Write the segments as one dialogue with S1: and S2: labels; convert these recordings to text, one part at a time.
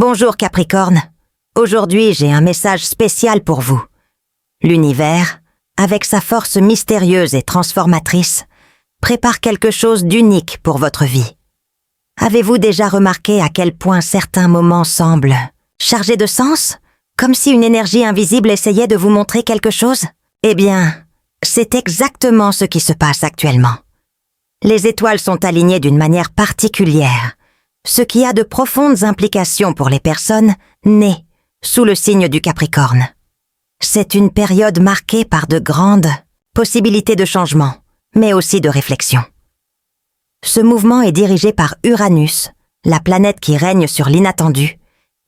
S1: Bonjour Capricorne, aujourd'hui j'ai un message spécial pour vous. L'univers, avec sa force mystérieuse et transformatrice, prépare quelque chose d'unique pour votre vie. Avez-vous déjà remarqué à quel point certains moments semblent chargés de sens, comme si une énergie invisible essayait de vous montrer quelque chose? Eh bien, c'est exactement ce qui se passe actuellement. Les étoiles sont alignées d'une manière particulière, ce qui a de profondes implications pour les personnes nées sous le signe du Capricorne. C'est une période marquée par de grandes possibilités de changement, mais aussi de réflexion. Ce mouvement est dirigé par Uranus, la planète qui règne sur l'inattendu,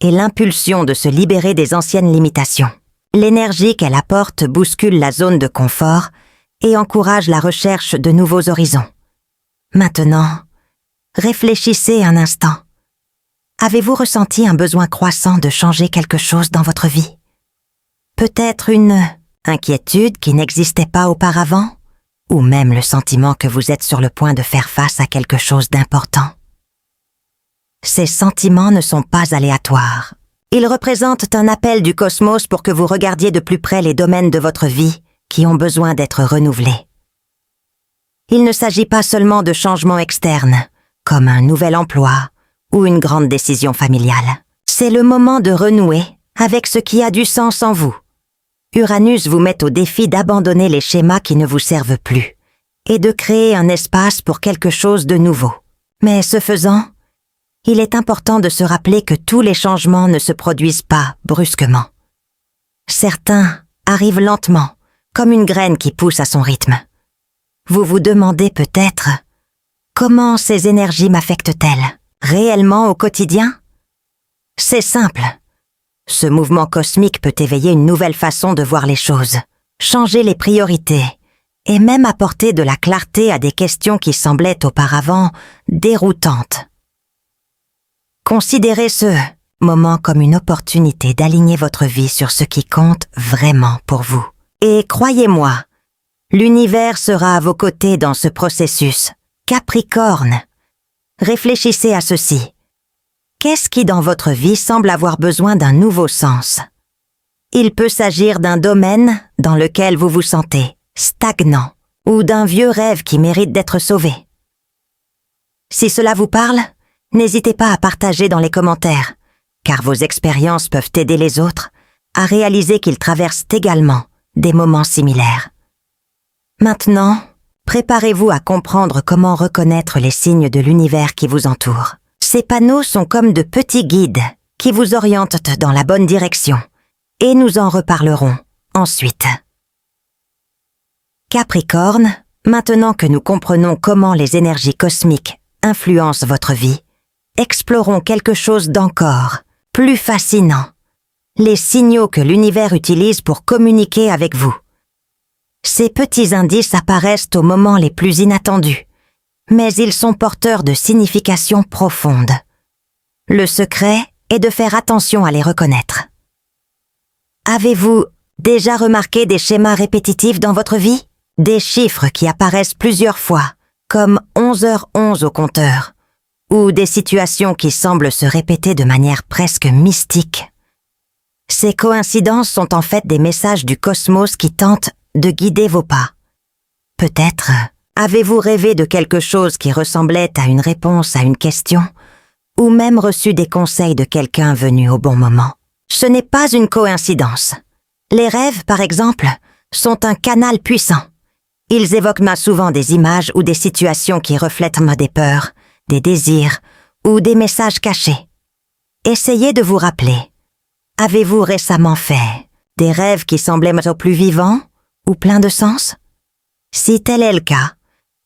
S1: et l'impulsion de se libérer des anciennes limitations. L'énergie qu'elle apporte bouscule la zone de confort et encourage la recherche de nouveaux horizons. Maintenant, réfléchissez un instant. Avez-vous ressenti un besoin croissant de changer quelque chose dans votre vie? Peut-être une inquiétude qui n'existait pas auparavant? Ou même le sentiment que vous êtes sur le point de faire face à quelque chose d'important? Ces sentiments ne sont pas aléatoires. Ils représentent un appel du cosmos pour que vous regardiez de plus près les domaines de votre vie qui ont besoin d'être renouvelés. Il ne s'agit pas seulement de changements externes, comme un nouvel emploi ou une grande décision familiale. C'est le moment de renouer avec ce qui a du sens en vous. Uranus vous met au défi d'abandonner les schémas qui ne vous servent plus et de créer un espace pour quelque chose de nouveau. Mais ce faisant, il est important de se rappeler que tous les changements ne se produisent pas brusquement. Certains arrivent lentement, comme une graine qui pousse à son rythme. Vous vous demandez peut-être comment ces énergies m'affectent-elles réellement au quotidien? C'est simple. Ce mouvement cosmique peut éveiller une nouvelle façon de voir les choses, changer les priorités et même apporter de la clarté à des questions qui semblaient auparavant déroutantes. Considérez ce moment comme une opportunité d'aligner votre vie sur ce qui compte vraiment pour vous. Et croyez-moi, l'univers sera à vos côtés dans ce processus. Capricorne, réfléchissez à ceci. Qu'est-ce qui dans votre vie semble avoir besoin d'un nouveau sens? Il peut s'agir d'un domaine dans lequel vous vous sentez stagnant ou d'un vieux rêve qui mérite d'être sauvé. Si cela vous parle, n'hésitez pas à partager dans les commentaires, car vos expériences peuvent aider les autres à réaliser qu'ils traversent également des moments similaires. Maintenant, préparez-vous à comprendre comment reconnaître les signes de l'univers qui vous entoure. Ces panneaux sont comme de petits guides qui vous orientent dans la bonne direction, et nous en reparlerons ensuite. Capricorne, maintenant que nous comprenons comment les énergies cosmiques influencent votre vie, explorons quelque chose d'encore plus fascinant, les signaux que l'univers utilise pour communiquer avec vous. Ces petits indices apparaissent aux moments les plus inattendus, mais ils sont porteurs de significations profondes. Le secret est de faire attention à les reconnaître. Avez-vous déjà remarqué des schémas répétitifs dans votre vie? Des chiffres qui apparaissent plusieurs fois, comme 11h11 au compteur, ou des situations qui semblent se répéter de manière presque mystique. Ces coïncidences sont en fait des messages du cosmos qui tentent de guider vos pas. Peut-être avez-vous rêvé de quelque chose qui ressemblait à une réponse à une question, ou même reçu des conseils de quelqu'un venu au bon moment. Ce n'est pas une coïncidence. Les rêves, par exemple, sont un canal puissant. Ils évoquent souvent des images ou des situations qui reflètent des peurs, des désirs ou des messages cachés. Essayez de vous rappeler. Avez-vous récemment fait des rêves qui semblaient plus vivants ou pleins de sens? Si tel est le cas,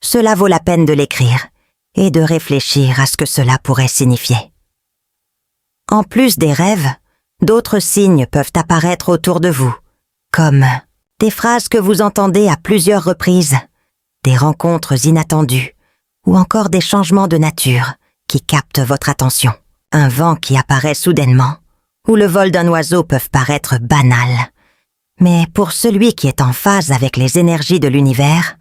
S1: cela vaut la peine de l'écrire et de réfléchir à ce que cela pourrait signifier. En plus des rêves, d'autres signes peuvent apparaître autour de vous, comme des phrases que vous entendez à plusieurs reprises, des rencontres inattendues ou encore des changements de nature qui captent votre attention. Un vent qui apparaît soudainement ou le vol d'un oiseau peuvent paraître banals. Mais pour celui qui est en phase avec les énergies de l'univers,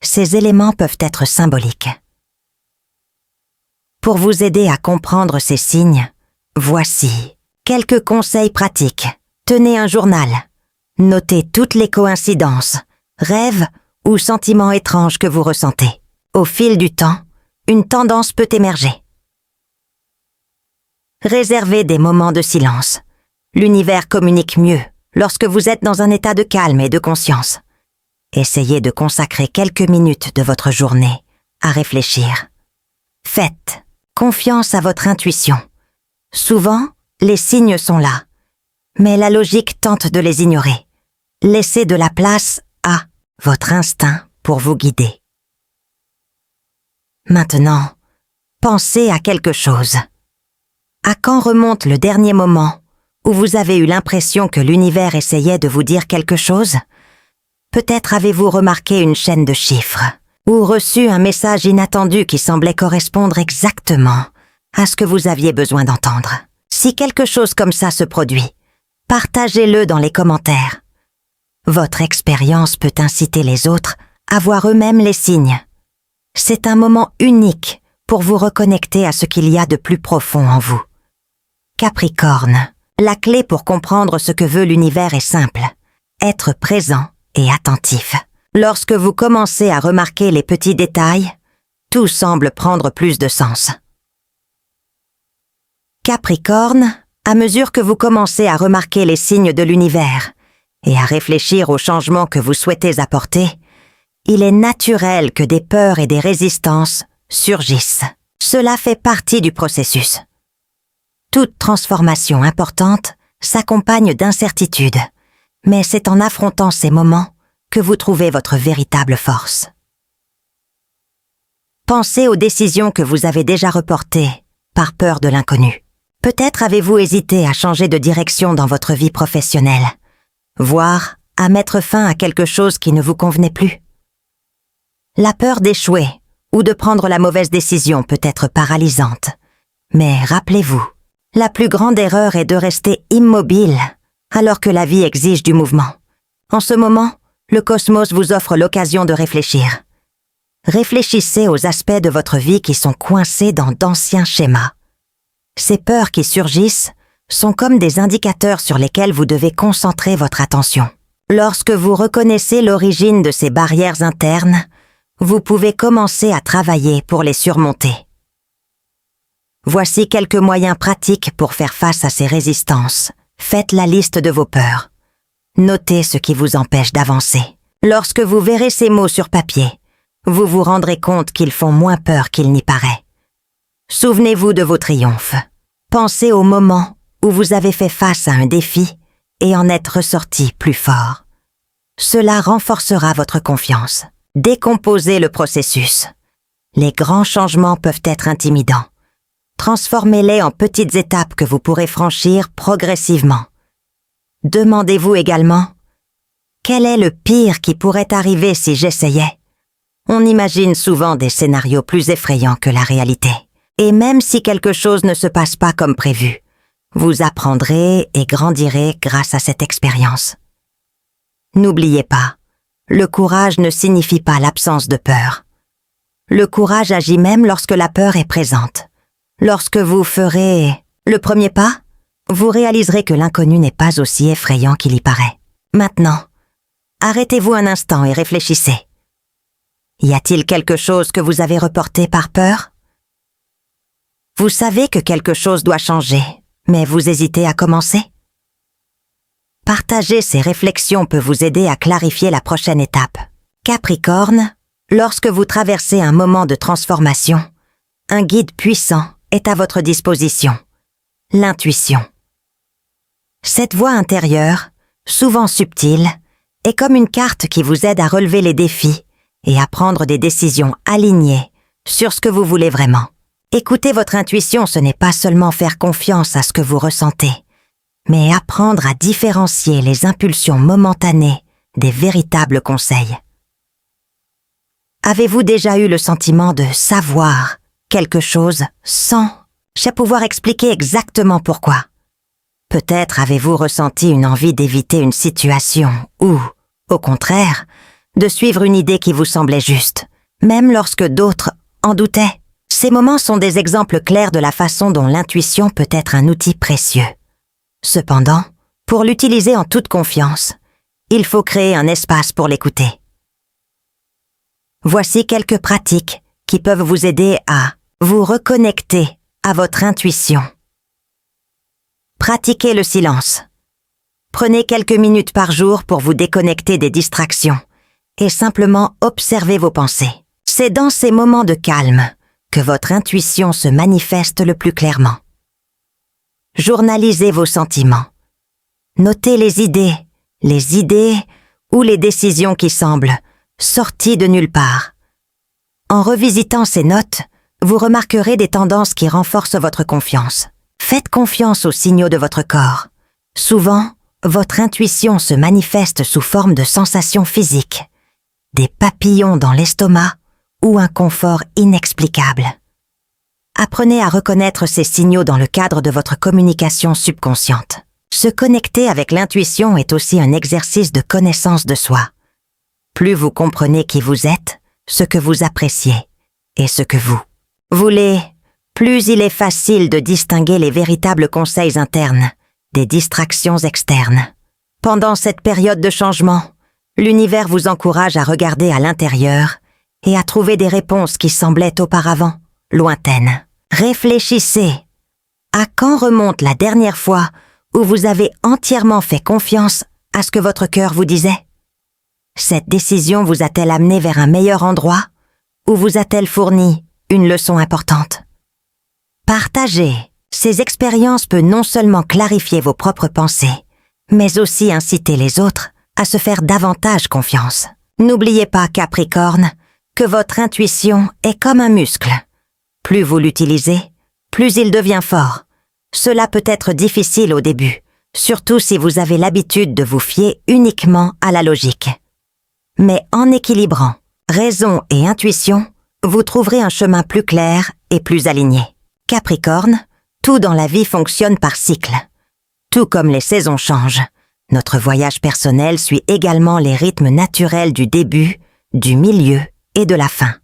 S1: ces éléments peuvent être symboliques. Pour vous aider à comprendre ces signes, Voici quelques conseils pratiques. Tenez un journal. Notez toutes les coïncidences, rêves ou sentiments étranges que vous ressentez. Au fil du temps, une tendance peut émerger. Réservez des moments de silence. L'univers communique mieux lorsque vous êtes dans un état de calme et de conscience. Essayez de consacrer quelques minutes de votre journée à réfléchir. Faites confiance à votre intuition. Souvent, les signes sont là, mais la logique tente de les ignorer. Laissez de la place à votre instinct pour vous guider. Maintenant, pensez à quelque chose. À quand remonte le dernier moment où vous avez eu l'impression que l'univers essayait de vous dire quelque chose? Peut-être avez-vous remarqué une chaîne de chiffres ou reçu un message inattendu qui semblait correspondre exactement à ce que vous aviez besoin d'entendre. Si quelque chose comme ça se produit, partagez-le dans les commentaires. Votre expérience peut inciter les autres à voir eux-mêmes les signes. C'est un moment unique pour vous reconnecter à ce qu'il y a de plus profond en vous. Capricorne, la clé pour comprendre ce que veut l'univers est simple. Être présent et attentif. Lorsque vous commencez à remarquer les petits détails, tout semble prendre plus de sens. Capricorne, à mesure que vous commencez à remarquer les signes de l'univers et à réfléchir aux changements que vous souhaitez apporter, il est naturel que des peurs et des résistances surgissent. Cela fait partie du processus. Toute transformation importante s'accompagne d'incertitudes, mais c'est en affrontant ces moments que vous trouvez votre véritable force. Pensez aux décisions que vous avez déjà reportées par peur de l'inconnu. Peut-être avez-vous hésité à changer de direction dans votre vie professionnelle, voire à mettre fin à quelque chose qui ne vous convenait plus. La peur d'échouer ou de prendre la mauvaise décision peut être paralysante, mais rappelez-vous, la plus grande erreur est de rester immobile alors que la vie exige du mouvement. En ce moment, le cosmos vous offre l'occasion de réfléchir. Réfléchissez aux aspects de votre vie qui sont coincés dans d'anciens schémas. Ces peurs qui surgissent sont comme des indicateurs sur lesquels vous devez concentrer votre attention. Lorsque vous reconnaissez l'origine de ces barrières internes, vous pouvez commencer à travailler pour les surmonter. Voici quelques moyens pratiques pour faire face à ces résistances. Faites la liste de vos peurs. Notez ce qui vous empêche d'avancer. Lorsque vous verrez ces mots sur papier, vous vous rendrez compte qu'ils font moins peur qu'il n'y paraît. Souvenez-vous de vos triomphes. Pensez au moment où vous avez fait face à un défi et en êtes ressorti plus fort. Cela renforcera votre confiance. Décomposez le processus. Les grands changements peuvent être intimidants. Transformez-les en petites étapes que vous pourrez franchir progressivement. Demandez-vous également, quel est le pire qui pourrait arriver si j'essayais? On imagine souvent des scénarios plus effrayants que la réalité. Et même si quelque chose ne se passe pas comme prévu, vous apprendrez et grandirez grâce à cette expérience. N'oubliez pas, le courage ne signifie pas l'absence de peur. Le courage agit même lorsque la peur est présente. Lorsque vous ferez le premier pas, vous réaliserez que l'inconnu n'est pas aussi effrayant qu'il y paraît. Maintenant, arrêtez-vous un instant et réfléchissez. Y a-t-il quelque chose que vous avez reporté par peur? Vous savez que quelque chose doit changer, mais vous hésitez à commencer? Partager ces réflexions peut vous aider à clarifier la prochaine étape. Capricorne, lorsque vous traversez un moment de transformation, un guide puissant est à votre disposition, l'intuition. Cette voix intérieure, souvent subtile, est comme une carte qui vous aide à relever les défis et à prendre des décisions alignées sur ce que vous voulez vraiment. Écouter votre intuition, ce n'est pas seulement faire confiance à ce que vous ressentez, mais apprendre à différencier les impulsions momentanées des véritables conseils. Avez-vous déjà eu le sentiment de savoir quelque chose sans pouvoir expliquer exactement pourquoi? Peut-être avez-vous ressenti une envie d'éviter une situation ou, au contraire, de suivre une idée qui vous semblait juste, même lorsque d'autres en doutaient. Ces moments sont des exemples clairs de la façon dont l'intuition peut être un outil précieux. Cependant, pour l'utiliser en toute confiance, il faut créer un espace pour l'écouter. Voici quelques pratiques qui peuvent vous aider à vous reconnecter à votre intuition. Pratiquez le silence. Prenez quelques minutes par jour pour vous déconnecter des distractions et simplement observer vos pensées. C'est dans ces moments de calme que votre intuition se manifeste le plus clairement. Journalisez vos sentiments. Notez les idées ou les décisions qui semblent sorties de nulle part. En revisitant ces notes, vous remarquerez des tendances qui renforcent votre confiance. Faites confiance aux signaux de votre corps. Souvent, votre intuition se manifeste sous forme de sensations physiques, des papillons dans l'estomac ou un confort inexplicable. Apprenez à reconnaître ces signaux dans le cadre de votre communication subconsciente. Se connecter avec l'intuition est aussi un exercice de connaissance de soi. Plus vous comprenez qui vous êtes, ce que vous appréciez et ce que vous voulez, plus il est facile de distinguer les véritables conseils internes des distractions externes. Pendant cette période de changement, l'univers vous encourage à regarder à l'intérieur et à trouver des réponses qui semblaient auparavant lointaines. Réfléchissez. À quand remonte la dernière fois où vous avez entièrement fait confiance à ce que votre cœur vous disait? Cette décision vous a-t-elle amené vers un meilleur endroit ou vous a-t-elle fourni une leçon importante? Partager ces expériences peut non seulement clarifier vos propres pensées, mais aussi inciter les autres à se faire davantage confiance. N'oubliez pas, Capricorne, que votre intuition est comme un muscle. Plus vous l'utilisez, plus il devient fort. Cela peut être difficile au début, surtout si vous avez l'habitude de vous fier uniquement à la logique. Mais en équilibrant raison et intuition, vous trouverez un chemin plus clair et plus aligné. Capricorne, tout dans la vie fonctionne par cycle. Tout comme les saisons changent, notre voyage personnel suit également les rythmes naturels du début, du milieu et de la fin.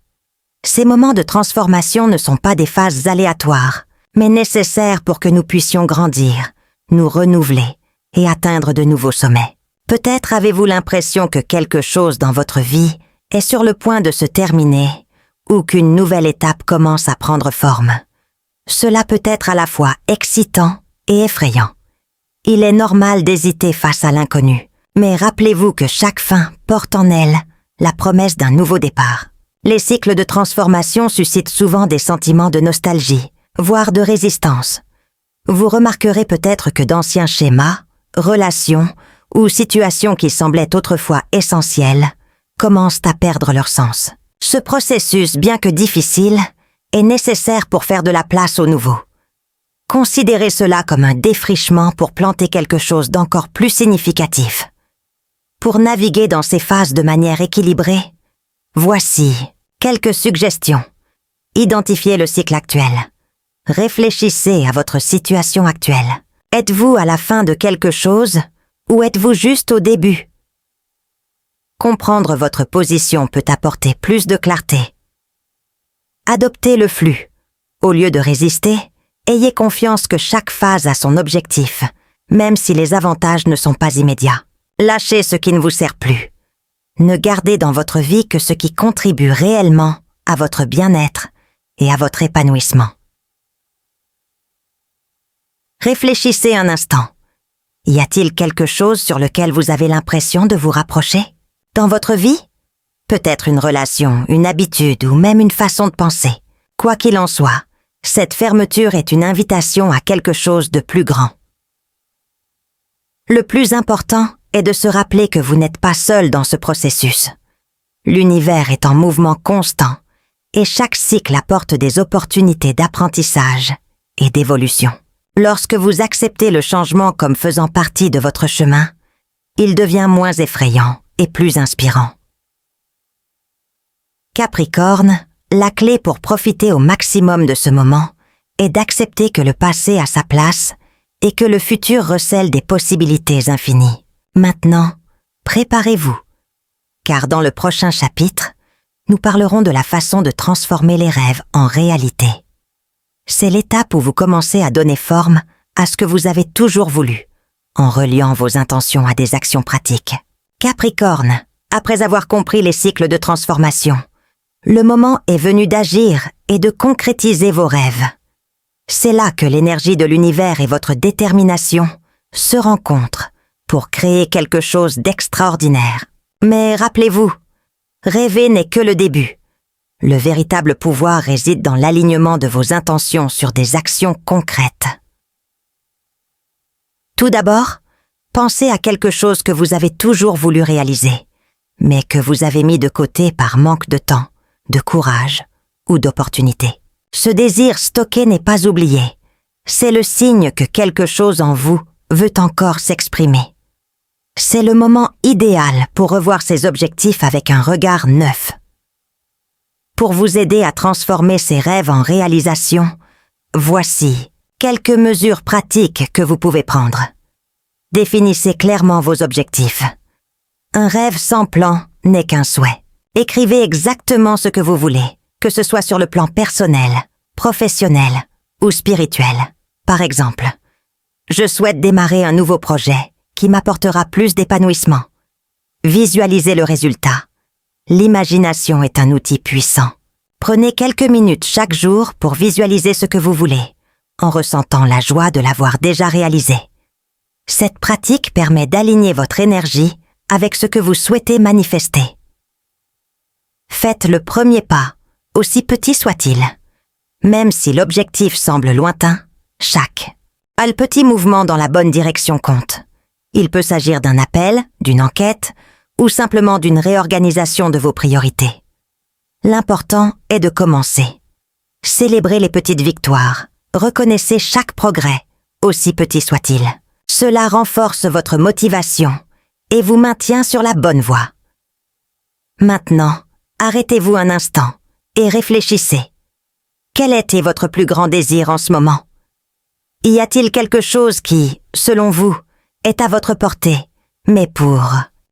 S1: Ces moments de transformation ne sont pas des phases aléatoires, mais nécessaires pour que nous puissions grandir, nous renouveler et atteindre de nouveaux sommets. Peut-être avez-vous l'impression que quelque chose dans votre vie est sur le point de se terminer ou qu'une nouvelle étape commence à prendre forme. Cela peut être à la fois excitant et effrayant. Il est normal d'hésiter face à l'inconnu, mais rappelez-vous que chaque fin porte en elle la promesse d'un nouveau départ. Les cycles de transformation suscitent souvent des sentiments de nostalgie, voire de résistance. Vous remarquerez peut-être que d'anciens schémas, relations ou situations qui semblaient autrefois essentielles commencent à perdre leur sens. Ce processus, bien que difficile, est nécessaire pour faire de la place au nouveau. Considérez cela comme un défrichement pour planter quelque chose d'encore plus significatif. Pour naviguer dans ces phases de manière équilibrée, voici quelques suggestions. Identifiez le cycle actuel. Réfléchissez à votre situation actuelle. Êtes-vous à la fin de quelque chose ou êtes-vous juste au début? Comprendre votre position peut apporter plus de clarté. Adoptez le flux. Au lieu de résister, ayez confiance que chaque phase a son objectif, même si les avantages ne sont pas immédiats. Lâchez ce qui ne vous sert plus. Ne gardez dans votre vie que ce qui contribue réellement à votre bien-être et à votre épanouissement. Réfléchissez un instant. Y a-t-il quelque chose sur lequel vous avez l'impression de vous rapprocher? Dans votre vie? Peut-être une relation, une habitude ou même une façon de penser. Quoi qu'il en soit, cette fermeture est une invitation à quelque chose de plus grand. Le plus important est de se rappeler que vous n'êtes pas seul dans ce processus. L'univers est en mouvement constant et chaque cycle apporte des opportunités d'apprentissage et d'évolution. Lorsque vous acceptez le changement comme faisant partie de votre chemin, il devient moins effrayant et plus inspirant. Capricorne, la clé pour profiter au maximum de ce moment est d'accepter que le passé a sa place et que le futur recèle des possibilités infinies. Maintenant, préparez-vous, car dans le prochain chapitre, nous parlerons de la façon de transformer les rêves en réalité. C'est l'étape où vous commencez à donner forme à ce que vous avez toujours voulu, en reliant vos intentions à des actions pratiques. Capricorne, après avoir compris les cycles de transformation, le moment est venu d'agir et de concrétiser vos rêves. C'est là que l'énergie de l'univers et votre détermination se rencontrent pour créer quelque chose d'extraordinaire. Mais rappelez-vous, rêver n'est que le début. Le véritable pouvoir réside dans l'alignement de vos intentions sur des actions concrètes. Tout d'abord, pensez à quelque chose que vous avez toujours voulu réaliser, mais que vous avez mis de côté par manque de temps, de courage ou d'opportunité. Ce désir stocké n'est pas oublié. C'est le signe que quelque chose en vous veut encore s'exprimer. C'est le moment idéal pour revoir ces objectifs avec un regard neuf. Pour vous aider à transformer ces rêves en réalisation, voici quelques mesures pratiques que vous pouvez prendre. Définissez clairement vos objectifs. Un rêve sans plan n'est qu'un souhait. Écrivez exactement ce que vous voulez, que ce soit sur le plan personnel, professionnel ou spirituel. Par exemple, je souhaite démarrer un nouveau projet qui m'apportera plus d'épanouissement. Visualisez le résultat. L'imagination est un outil puissant. Prenez quelques minutes chaque jour pour visualiser ce que vous voulez, en ressentant la joie de l'avoir déjà réalisé. Cette pratique permet d'aligner votre énergie avec ce que vous souhaitez manifester. Faites le premier pas, aussi petit soit-il. Même si l'objectif semble lointain, chaque petit mouvement dans la bonne direction compte. Il peut s'agir d'un appel, d'une enquête, ou simplement d'une réorganisation de vos priorités. L'important est de commencer. Célébrez les petites victoires. Reconnaissez chaque progrès, aussi petit soit-il. Cela renforce votre motivation et vous maintient sur la bonne voie. Maintenant, arrêtez-vous un instant et réfléchissez. Quel était votre plus grand désir en ce moment? Y a-t-il quelque chose qui, selon vous, est à votre portée, mais pour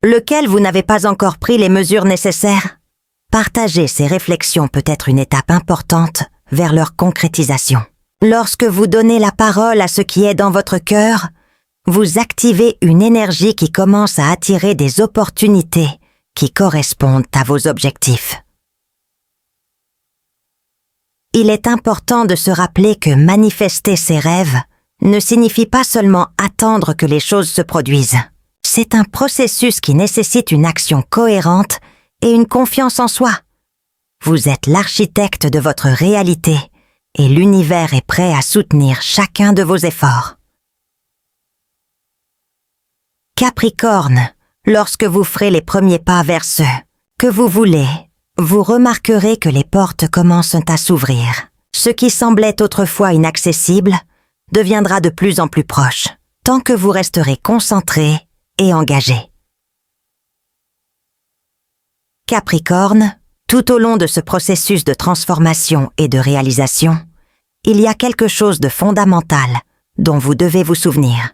S1: lequel vous n'avez pas encore pris les mesures nécessaires? Partager ces réflexions peut être une étape importante vers leur concrétisation. Lorsque vous donnez la parole à ce qui est dans votre cœur, vous activez une énergie qui commence à attirer des opportunités qui correspondent à vos objectifs. Il est important de se rappeler que manifester ses rêves ne signifie pas seulement attendre que les choses se produisent. C'est un processus qui nécessite une action cohérente et une confiance en soi. Vous êtes l'architecte de votre réalité et l'univers est prêt à soutenir chacun de vos efforts. Capricorne, lorsque vous ferez les premiers pas vers ce que vous voulez, vous remarquerez que les portes commencent à s'ouvrir. Ce qui semblait autrefois inaccessible deviendra de plus en plus proche, tant que vous resterez concentré et engagé. Capricorne, tout au long de ce processus de transformation et de réalisation, il y a quelque chose de fondamental dont vous devez vous souvenir.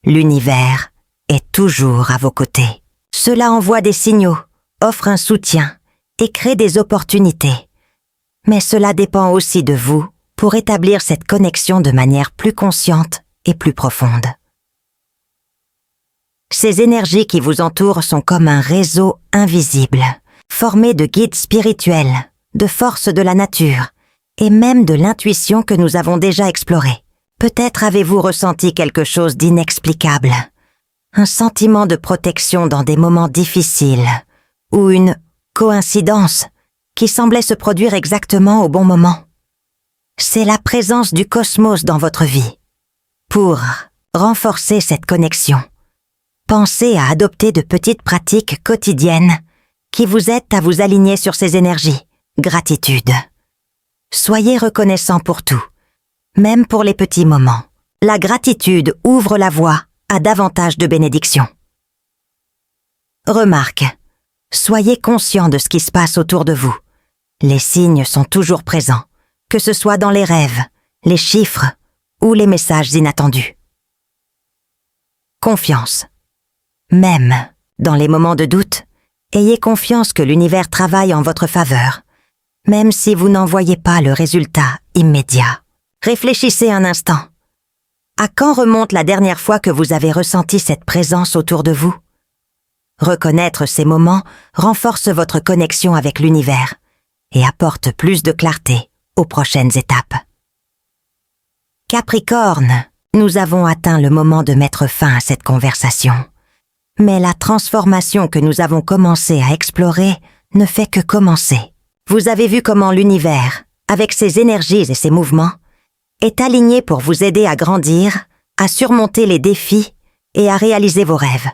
S1: L'univers est toujours à vos côtés. Cela envoie des signaux, offre un soutien et crée des opportunités. Mais cela dépend aussi de vous pour établir cette connexion de manière plus consciente et plus profonde. Ces énergies qui vous entourent sont comme un réseau invisible, formé de guides spirituels, de forces de la nature et même de l'intuition que nous avons déjà explorée. Peut-être avez-vous ressenti quelque chose d'inexplicable, un sentiment de protection dans des moments difficiles, ou une coïncidence qui semblait se produire exactement au bon moment. C'est la présence du cosmos dans votre vie. Pour renforcer cette connexion, pensez à adopter de petites pratiques quotidiennes qui vous aident à vous aligner sur ces énergies. Gratitude. Soyez reconnaissant pour tout, même pour les petits moments. La gratitude ouvre la voie à davantage de bénédictions. Remarque. Soyez conscient de ce qui se passe autour de vous. Les signes sont toujours présents, que ce soit dans les rêves, les chiffres ou les messages inattendus. Confiance. Même dans les moments de doute, Ayez confiance que l'univers travaille en votre faveur, même si vous n'en voyez pas le résultat immédiat. Réfléchissez un instant. À quand remonte la dernière fois que vous avez ressenti cette présence autour de vous? Reconnaître ces moments renforce votre connexion avec l'univers et apporte plus de clarté aux prochaines étapes. Capricorne, nous avons atteint le moment de mettre fin à cette conversation. Mais la transformation que nous avons commencé à explorer ne fait que commencer. Vous avez vu comment l'univers, avec ses énergies et ses mouvements, est aligné pour vous aider à grandir, à surmonter les défis et à réaliser vos rêves.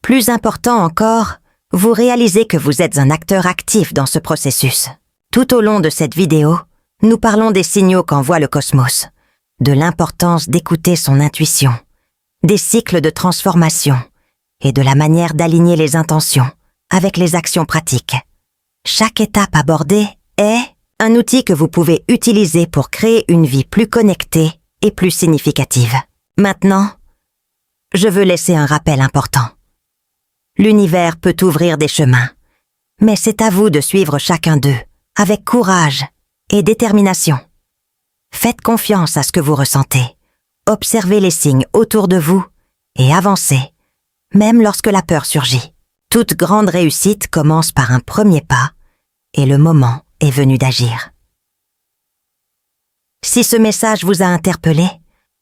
S1: Plus important encore, vous réalisez que vous êtes un acteur actif dans ce processus. Tout au long de cette vidéo, nous parlons des signaux qu'envoie le cosmos, de l'importance d'écouter son intuition, des cycles de transformation et de la manière d'aligner les intentions avec les actions pratiques. Chaque étape abordée est un outil que vous pouvez utiliser pour créer une vie plus connectée et plus significative. Maintenant, je veux laisser un rappel important. L'univers peut ouvrir des chemins, mais c'est à vous de suivre chacun d'eux, avec courage et détermination. Faites confiance à ce que vous ressentez, observez les signes autour de vous et avancez, même lorsque la peur surgit. Toute grande réussite commence par un premier pas, et le moment est venu d'agir. Si ce message vous a interpellé,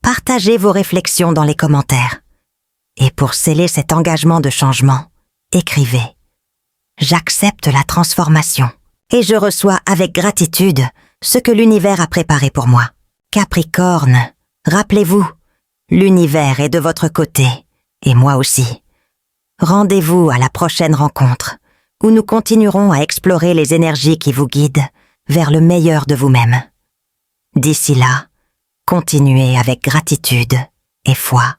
S1: partagez vos réflexions dans les commentaires. Et pour sceller cet engagement de changement, écrivez « J'accepte la transformation et je reçois avec gratitude ce que l'univers a préparé pour moi. » Capricorne, rappelez-vous, l'univers est de votre côté, et moi aussi. Rendez-vous à la prochaine rencontre, où nous continuerons à explorer les énergies qui vous guident vers le meilleur de vous-même. D'ici là, continuez avec gratitude et foi.